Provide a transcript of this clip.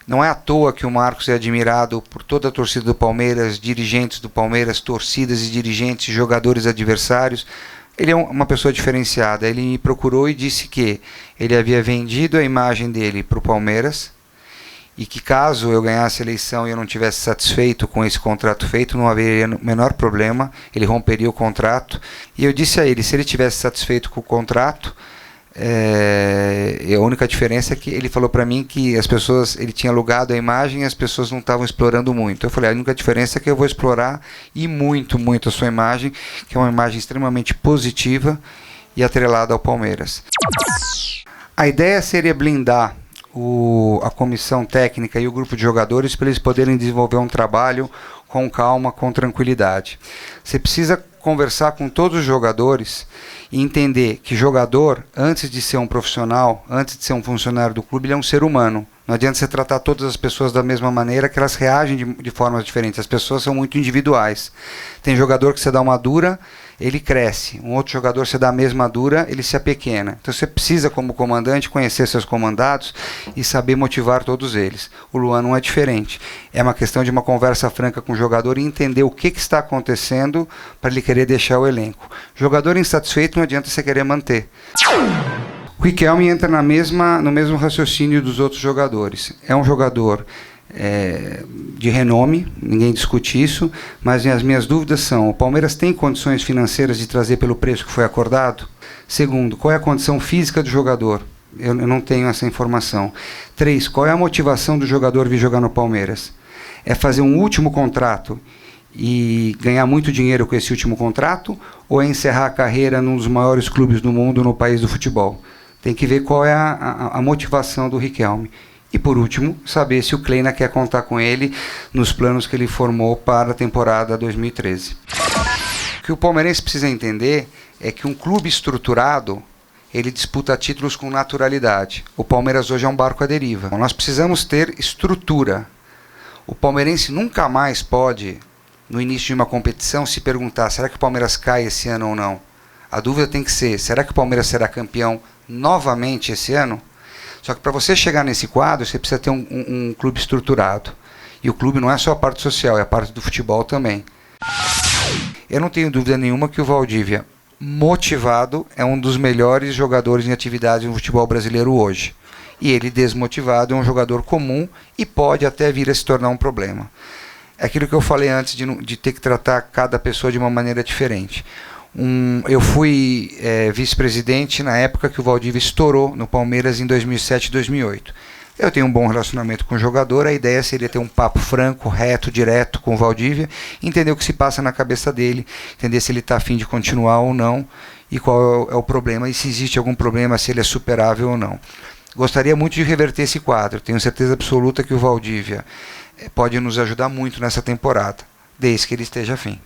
Não é à toa que o Marcos é admirado por toda a torcida do Palmeiras, dirigentes do Palmeiras, torcidas e dirigentes, jogadores adversários. Ele é uma pessoa diferenciada. Ele me procurou e disse que ele havia vendido a imagem dele para o Palmeiras e que caso eu ganhasse a eleição e eu não tivesse satisfeito com esse contrato feito, não haveria o menor problema, ele romperia o contrato. E eu disse a ele, se ele tivesse satisfeito com o contrato, a única diferença é que ele falou para mim que as pessoas, ele tinha alugado a imagem e as pessoas não estavam explorando muito. Eu falei, a única diferença é que eu vou explorar e muito a sua imagem, que é uma imagem extremamente positiva e atrelada ao Palmeiras. A ideia seria blindar a comissão técnica e o grupo de jogadores para eles poderem desenvolver um trabalho com calma, com tranquilidade. Você precisa conversar com todos os jogadores e entender que jogador, antes de ser um profissional, antes de ser um funcionário do clube, ele é um ser humano. Não adianta você tratar todas as pessoas da mesma maneira, que elas reagem de formas diferentes. As pessoas são muito individuais. Tem jogador que você dá uma dura, ele cresce. Um outro jogador, você dá a mesma dura, ele se apequena. Então você precisa, como comandante, conhecer seus comandados e saber motivar todos eles. O Luan não é diferente. É uma questão de uma conversa franca com o jogador e entender o que está acontecendo para ele querer deixar o elenco. Jogador insatisfeito não adianta você querer manter. O Riquelme entra no mesmo raciocínio dos outros jogadores. É um jogador de renome, ninguém discute isso, mas as minhas dúvidas são: o Palmeiras tem condições financeiras de trazer pelo preço que foi acordado? Segundo, qual é a condição física do jogador? Eu não tenho essa informação. 3, qual é a motivação do jogador vir jogar no Palmeiras? É fazer um último contrato e ganhar muito dinheiro com esse último contrato, ou é encerrar a carreira num dos maiores clubes do mundo, no país do futebol? Tem que ver qual é a motivação do Riquelme. E por último, saber se o Kleina quer contar com ele nos planos que ele formou para a temporada 2013. O que o palmeirense precisa entender é que um clube estruturado, ele disputa títulos com naturalidade. O Palmeiras hoje é um barco à deriva. Nós precisamos ter estrutura. O palmeirense nunca mais pode, no início de uma competição, se perguntar: será que o Palmeiras cai esse ano ou não? A dúvida tem que ser: será que o Palmeiras será campeão novamente esse ano? Só que para você chegar nesse quadro, você precisa ter um clube estruturado. E o clube não é só a parte social, é a parte do futebol também. Eu não tenho dúvida nenhuma que o Valdívia, motivado, é um dos melhores jogadores em atividade no futebol brasileiro hoje. E ele, desmotivado, é um jogador comum e pode até vir a se tornar um problema. É aquilo que eu falei antes de ter que tratar cada pessoa de uma maneira diferente. Eu fui vice-presidente na época que o Valdívia estourou no Palmeiras em 2007 e 2008. Eu tenho um bom relacionamento com o jogador, a ideia seria ter um papo franco, reto, direto com o Valdívia, entender o que se passa na cabeça dele, entender se ele está a fim de continuar ou não, e qual é o problema, e se existe algum problema, se ele é superável ou não. Gostaria muito de reverter esse quadro, tenho certeza absoluta que o Valdívia pode nos ajudar muito nessa temporada, desde que ele esteja afim.